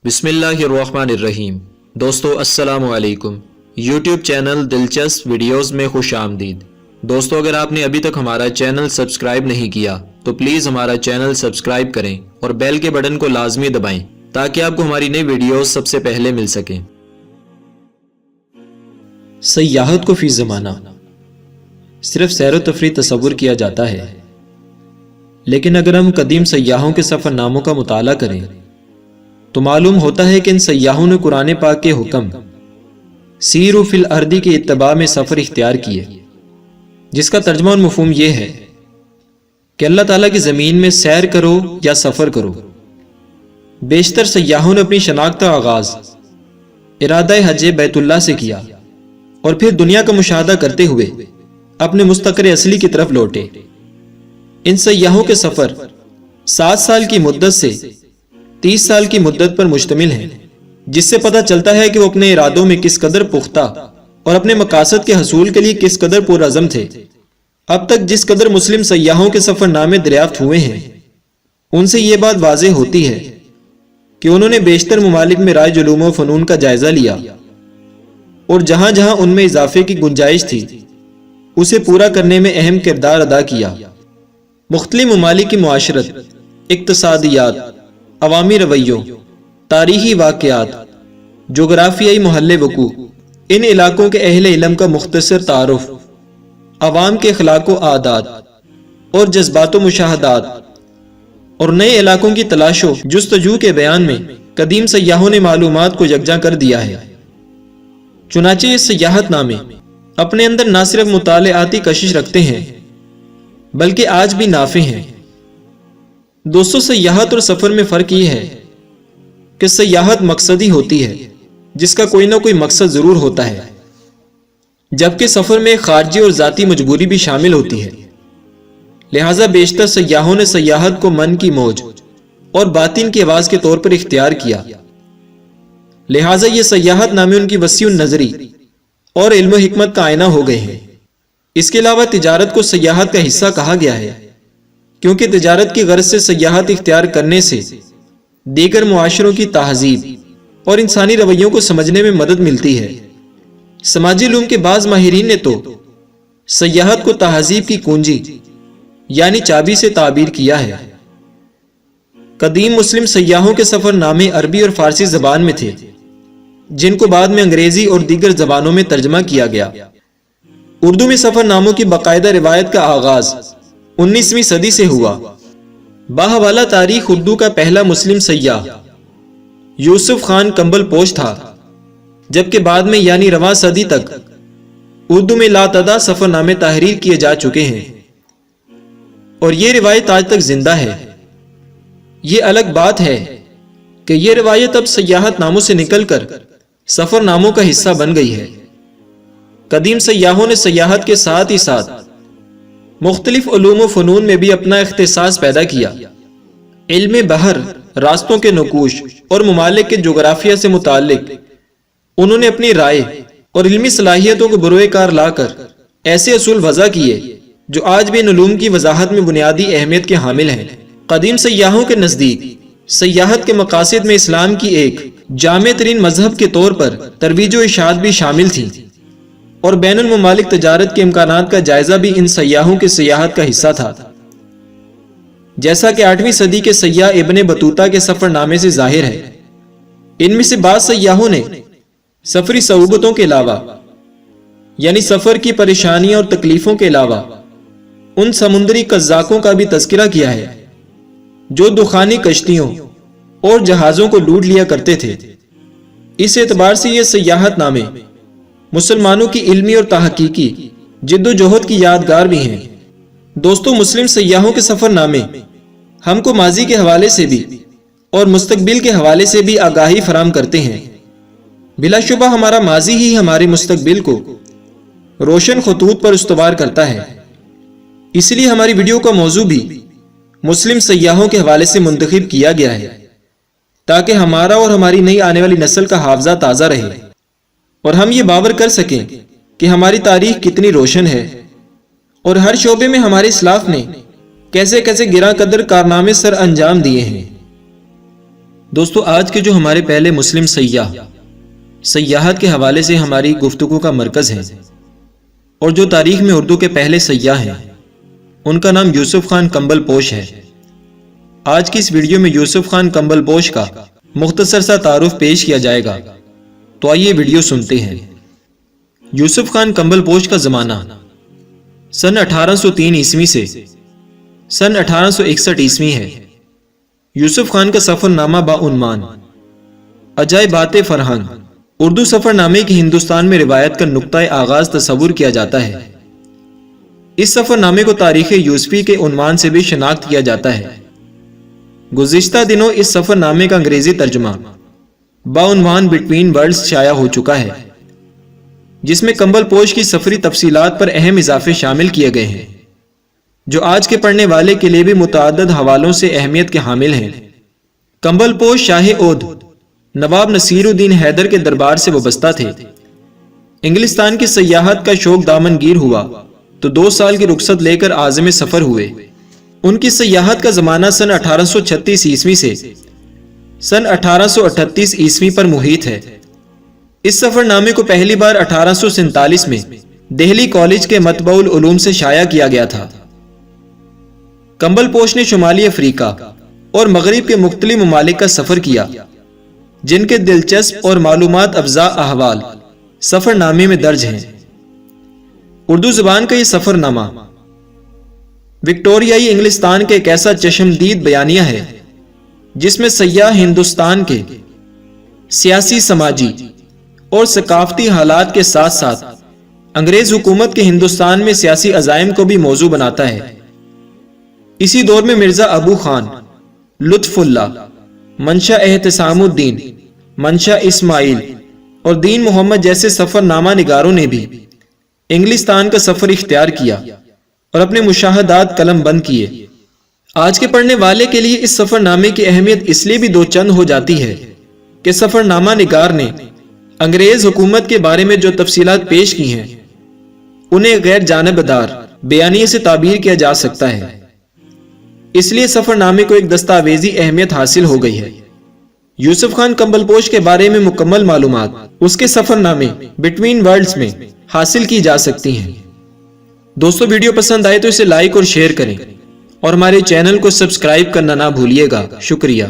بسم اللہ الرحمن الرحیم۔ دوستو السلام علیکم۔ یوٹیوب چینل دلچسپ ویڈیوز میں خوش آمدید۔ دوستو اگر آپ نے ابھی تک ہمارا چینل سبسکرائب نہیں کیا تو پلیز ہمارا چینل سبسکرائب کریں اور بیل کے بٹن کو لازمی دبائیں تاکہ آپ کو ہماری نئی ویڈیوز سب سے پہلے مل سکیں۔ سیاحت کو فی زمانہ صرف سیر و تفریح تصور کیا جاتا ہے، لیکن اگر ہم قدیم سیاحوں کے سفر ناموں کا مطالعہ کریں تو معلوم ہوتا ہے کہ ان سیاحوں نے قرآن پاک کے حکم سیروا فی الارض کے اتباع میں سفر اختیار کیے، جس کا ترجمہ اور مفہوم یہ ہے کہ اللہ تعالیٰ کی زمین میں سیر کرو یا سفر کرو۔ بیشتر سیاحوں نے اپنی شناخت کا آغاز ارادہ حج بیت اللہ سے کیا اور پھر دنیا کا مشاہدہ کرتے ہوئے اپنے مستقر اصلی کی طرف لوٹے۔ ان سیاحوں کے سفر 7 سال کی مدت سے 30 سال کی مدت پر مشتمل ہیں، جس سے پتہ چلتا ہے کہ وہ اپنے ارادوں میں کس قدر پختہ اور اپنے مقاصد کے حصول کے لیے کس قدر پرعزم تھے۔ اب تک جس قدر مسلم سیاحوں کے سفر نامے دریافت ہوئے ہیں، ان سے یہ بات واضح ہوتی ہے کہ انہوں نے بیشتر ممالک میں رائج علوم و فنون کا جائزہ لیا اور جہاں جہاں ان میں اضافے کی گنجائش تھی اسے پورا کرنے میں اہم کردار ادا کیا۔ مختلف ممالک کی معاشرت، اقتصادیات، عوامی رویوں، تاریخی واقعات، جغرافیائی محل وقوع، ان علاقوں کے اہل علم کا مختصر تعارف، عوام کے اخلاق و عادات اور جذبات و مشاہدات اور نئے علاقوں کی تلاش و جستجو کے بیان میں قدیم سیاحوں نے معلومات کو یکجا کر دیا ہے۔ چنانچہ یہ سیاحت نامے اپنے اندر نہ صرف مطالعاتی کشش رکھتے ہیں بلکہ آج بھی نافع ہیں۔ دوستو، سیاحت اور سفر میں فرق یہ ہے کہ سیاحت مقصدی ہوتی ہے، جس کا کوئی نہ کوئی مقصد ضرور ہوتا ہے، جبکہ سفر میں خارجی اور ذاتی مجبوری بھی شامل ہوتی ہے۔ لہٰذا بیشتر سیاحوں نے سیاحت کو من کی موج اور باطن کی آواز کے طور پر اختیار کیا، لہٰذا یہ سیاحت نامے ان کی وسیع النظری اور علم و حکمت کا آئینہ ہو گئے ہیں۔ اس کے علاوہ تجارت کو سیاحت کا حصہ کہا گیا ہے، کیونکہ تجارت کی غرض سے سیاحت اختیار کرنے سے دیگر معاشروں کی تہذیب اور انسانی رویوں کو سمجھنے میں مدد ملتی ہے۔ سماجی علوم کے بعض ماہرین نے تو سیاحت کو تہذیب کی کنجی یعنی چابی سے تعبیر کیا ہے۔ قدیم مسلم سیاحوں کے سفر نامے عربی اور فارسی زبان میں تھے، جن کو بعد میں انگریزی اور دیگر زبانوں میں ترجمہ کیا گیا۔ اردو میں سفر ناموں کی باقاعدہ روایت کا آغاز 19ویں صدی سے ہوا۔ باحوالہ تاریخ اردو کا پہلا مسلم سیاح یوسف خان کمبل پوش تھا، جبکہ بعد میں یعنی رواں صدی تک اردو میں لاتعداد سفر نامے تحریر کیے جا چکے ہیں اور یہ روایت آج تک زندہ ہے۔ یہ الگ بات ہے کہ یہ روایت اب سیاحت ناموں سے نکل کر سفر ناموں کا حصہ بن گئی ہے۔ قدیم سیاحوں نے سیاحت کے ساتھ ہی ساتھ مختلف علوم و فنون میں بھی اپنا اختصاص پیدا کیا۔ علم بحر، راستوں کے نقوش اور ممالک کے جغرافیہ سے متعلق انہوں نے اپنی رائے اور علمی صلاحیتوں کو بروئے کار لا کر ایسے اصول وضع کیے جو آج بھی ان علوم کی وضاحت میں بنیادی اہمیت کے حامل ہیں۔ قدیم سیاحوں کے نزدیک سیاحت کے مقاصد میں اسلام کی ایک جامع ترین مذہب کے طور پر ترویج و اشاعت بھی شامل تھی، اور بین الممالک تجارت کے امکانات کا جائزہ بھی ان سیاحوں کی سیاحت کا حصہ تھا، جیسا کہ 8ویں صدی کے سیاح ابن بطوطہ کے سفر نامے سے ظاہر ہے۔ ان میں سے بعض سیاحوں نے سفری صعوبتوں کے علاوہ یعنی سفر کی پریشانیوں اور تکلیفوں کے علاوہ ان سمندری قزاقوں کا بھی تذکرہ کیا ہے جو دخانی کشتیوں اور جہازوں کو لوٹ لیا کرتے تھے۔ اس اعتبار سے یہ سیاحت نامے مسلمانوں کی علمی اور تحقیقی جد و جہد کی یادگار بھی ہیں۔ دوستو، مسلم سیاحوں کے سفر نامے ہم کو ماضی کے حوالے سے بھی اور مستقبل کے حوالے سے بھی آگاہی فراہم کرتے ہیں۔ بلا شبہ ہمارا ماضی ہی ہمارے مستقبل کو روشن خطوط پر استوار کرتا ہے، اس لیے ہماری ویڈیو کا موضوع بھی مسلم سیاحوں کے حوالے سے منتخب کیا گیا ہے، تاکہ ہمارا اور ہماری نئی آنے والی نسل کا حافظہ تازہ رہے اور ہم یہ باور کر سکیں کہ ہماری تاریخ کتنی روشن ہے اور ہر شعبے میں ہمارے اسلاف نے کیسے کیسے گراں قدر کارنامے سر انجام دیے ہیں۔ دوستو آج کے جو ہمارے پہلے مسلم سیاح سیاحت کے حوالے سے ہماری گفتگو کا مرکز ہے اور جو تاریخ میں اردو کے پہلے سیاح ہیں ان کا نام یوسف خان کمبل پوش ہے۔ آج کی اس ویڈیو میں یوسف خان کمبل پوش کا مختصر سا تعارف پیش کیا جائے گا، تو آئیے ویڈیو سنتے ہیں۔ یوسف خان کمبل پوش کا زمانہ سن 1803 عیسوی سے سن 1861 عیسوی ہے۔ یوسف خان کا سفر نامہ بعنوان عجائبات فرہنگ اردو سفر نامے کی ہندوستان میں روایت کا نقطۂ آغاز تصور کیا جاتا ہے۔ اس سفر نامے کو تاریخ یوسفی کے عنوان سے بھی شناخت کیا جاتا ہے۔ گزشتہ دنوں اس سفر نامے کا انگریزی ترجمہ بعنوان بٹوین ورلڈز شائع ہو چکا ہے، جس میں کمبل پوش کی سفری تفصیلات پر اہم اضافے شامل کیے گئے ہیں، جو آج کے پڑھنے والے کے لیے بھی متعدد حوالوں سے اہمیت کے حامل ہیں۔ کمبل پوش شاہ اودھ نواب نصیر الدین حیدر کے دربار سے وابستہ تھے۔ انگلستان کی سیاحت کا شوق دامنگیر ہوا تو 2 سال کی رخصت لے کر عازم سفر ہوئے۔ ان کی سیاحت کا زمانہ سن 1836 عیسوی سے سن 1838 عیسوی پر محیط ہے۔ اس سفر نامے کو پہلی بار 1847 میں دہلی کالج کے مطبع العلوم سے شائع کیا گیا تھا۔ کمبل پوش نے شمالی افریقہ اور مغرب کے مختلف ممالک کا سفر کیا، جن کے دلچسپ اور معلومات افزا احوال سفر نامے میں درج ہیں۔ اردو زبان کا یہ سفر نامہ وکٹوریائی انگلستان کے ایک ایسا چشمدید بیانیہ ہے جس میں سیاح ہندوستان کے سیاسی، سماجی اور ثقافتی حالات کے ساتھ ساتھ انگریز حکومت کے ہندوستان میں سیاسی عزائم کو بھی موضوع بناتا ہے۔ اسی دور میں مرزا ابو خان، لطف اللہ، منشا احتسام الدین، منشا اسماعیل اور دین محمد جیسے سفر نامہ نگاروں نے بھی انگلستان کا سفر اختیار کیا اور اپنے مشاہدات قلم بند کیے۔ آج کے پڑھنے والے کے لیے اس سفر نامے کی اہمیت اس لیے بھی 2 چند ہو جاتی ہے کہ سفر نامہ نگار نے انگریز حکومت کے بارے میں جو تفصیلات پیش کی ہیں انہیں غیر جانبدار بیانیے سے تعبیر کیا جا سکتا ہے، اس لیے سفر نامے کو ایک دستاویزی اہمیت حاصل ہو گئی ہے۔ یوسف خان کمبل پوش کے بارے میں مکمل معلومات اس کے سفر نامے بٹوین ورلڈز میں حاصل کی جا سکتی ہیں۔ دوستو ویڈیو پسند آئے تو اسے لائک اور شیئر کریں اور ہمارے چینل کو سبسکرائب کرنا نہ بھولیے گا۔ شکریہ۔